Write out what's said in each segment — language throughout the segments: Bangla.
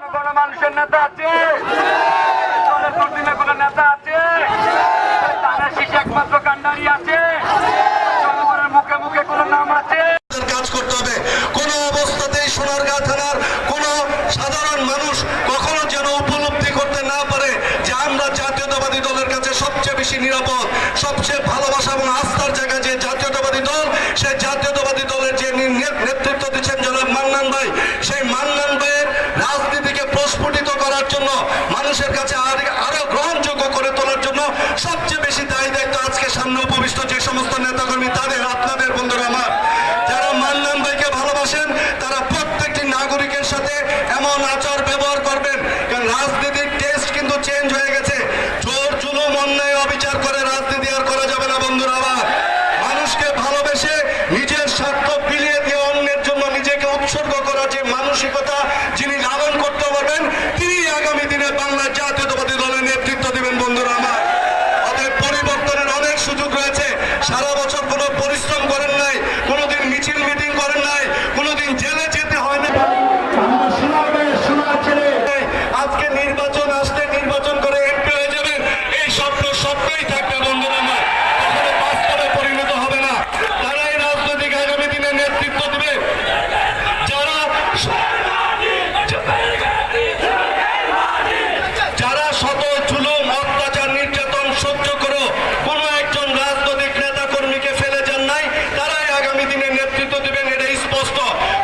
মানুষের নেতা আছে, কোনো নেতা আছে, একমাত্র কান্ডারি আছে, জনগণের মুখে মুখে কোনো নাম আছে। কাজ করতে হবে। কোনো অবস্থাতেই সোনারগাঁ থানার কোন সাধারণ মানুষ কখনো যেন উপলব্ধি করতে না পারে যে আমরা জাতীয়তাবাদী দলের কাছে সবচেয়ে বেশি নিরাপদ, সবচেয়ে ভালোবাসা এবং আস্থার জায়গা যে জাতীয়তাবাদী দল, সেই জাতীয়তাবাদী দলের যে নেতৃত্ব দিচ্ছেন জনাব মান্নান ভাই, সেই মান্নান ভাইয়ের রাজনীতিকে প্রস্ফুটিত করার জন্য, মানুষের কাছে আরো গ্রহণযোগ্য করে তোলার জন্য সবচেয়ে বেশি দায়ী দায়িত্ব আজকে সামনে উপবিষ্ট যে সমস্ত নেতাকর্মী, তাদের আপনাদের বন্ধুরা আমার যারা মান্নান ভাইকে ভালোবাসেন, তারা প্রত্যেকটি নাগরিকের সাথে এমন আচার ব্যবহার করবেন। কারণ রাজনীতির টেস্ট কিন্তু চেঞ্জ হয়ে গেছে। জোর জুলুম অন্যায় অবিচার করে রাজনীতি আর করা যাবে না বন্ধুরা আমার। মানুষকে ভালোবেসে নিজের স্বার্থ বিলিয়ে দিয়ে অন্যের জন্য নিজেকে উৎসর্গ করার যে মানসিকতা যিনি লালন করতে পারবেন, তিনি আগামী দিনে বাংলার জাতীয়তাবাদী দলের নেতৃত্ব দিবেন বন্ধুরা আমার। অতএব পরিবর্তনের অনেক সুযোগ রয়েছে। সারা বছর কোনো পরিশ্রম করেন নাই, কোনোদিন মিছিল মিটিং করেন নাই, কোনোদিন জেলে যেতে হয় না। আজকে নির্বাচন আসলে নির্বাচন করে এমপি হয়ে যাবেন, এই স্বপ্ন স্বপ্নই থাকবে বন্ধুরা আমার, কখনো বাস্তবে পরিণত হবে না। তারাই রাজনৈতিক আগামী দিনে নেতৃত্ব দিবে। যারা শত জুলুম অত্যাচার নির্যাতন সহ্য করে কোনো একজন রাজনৈতিক নেতা কর্মীকে ফেলে যান নাই, তারাই আগামী দিনে নেতৃত্ব দিবেন, এটা স্পষ্ট।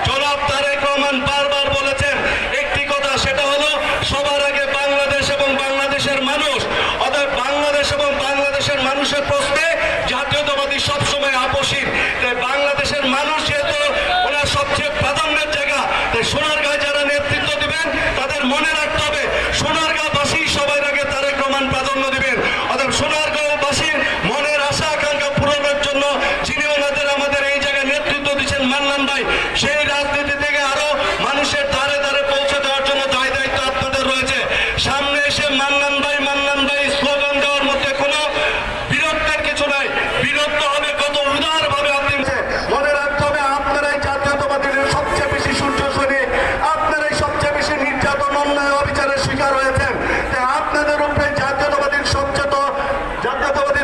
জনাব তারেক রহমান বারবার বলেছেন একটি কথা, সেটা হলো সবার আগে বাংলাদেশ এবং বাংলাদেশের মানুষ। অতএব বাংলাদেশ এবং বাংলাদেশের মানুষের প্রশ্নে জাতীয়তাবাদী সবসময় আপসীন। তাই বাংলাদেশের মানুষ যেহেতু ওনার সবচেয়ে প্রাধান্যের জায়গা, তাই সোনারগাঁয় যারা নেতৃত্ব দিবেন তাদের মনে রাখতে হবে সোনারগাঁওবাসী সবার আগে তারেক রহমান প্রাধান্য দিবেন। অতএব সোনারগাঁওবাসীর মনের আশা আকাঙ্ক্ষা পূরণের জন্য যিনি ওনাদের আমাদের এই জায়গায় নেতৃত্ব দিচ্ছেন মান্নান ভাই, সেই রাজনীতি থেকে আরো মানুষের ধারে ধারে পৌঁছে দেওয়ার জন্য দায় দায়িত্ব আপনাদের রয়েছে। সামনে এসে মান্নান ভাই স্লোগান দেওয়ার মধ্যে কোনো বিরক্তের কিছু নাই। বিরক্ত হবে কত উদারভাবে আপনি মনে রাখতে হবে, আপনারাই জাতীয়তাবাদীর সবচেয়ে বেশি সূর্যশনী, আপনারাই সবচেয়ে বেশি নির্যাতন অন্যায় অবিচারের শিকার হয়েছেন। তাই আপনাদের উপরে জাতীয়তাবাদী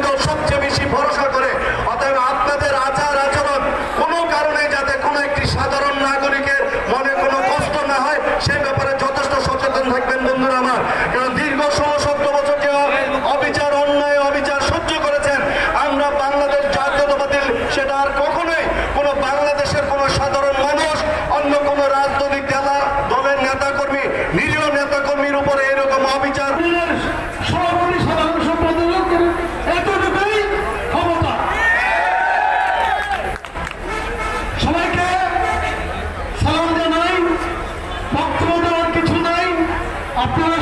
দল সবচেয়ে বেশি ভরসা করে। অতএব আপনাদের আচার আচরণ কোনো কারণে যাতে কোনো একটি সাধারণ নাগরিকের মনে কোনো কষ্ট না হয়, সেই ব্যাপারে যথেষ্ট সচেতন থাকবেন বন্ধুরা আমার। কারণ দীর্ঘ 16-17 বছর যে অবিচার অন্যায় অবিচার সহ্য করেছেন আমরা বাংলাদেশ জাতীয়তাবাদী, সেটা আর কখনোই কোনো বাংলাদেশের কোনো সাধারণ মানুষ অন্য কোনো রাজনৈতিক দলের নেতাকর্মী, নিরীহ নেতাকর্মীর উপরে এরকম অবিচার সাধারণ সম্পাদকের এতটুকুই ক্ষমতা। সবাইকে সালাম জানাই, বক্তব্য দেওয়ার কিছু নাই, আপনারা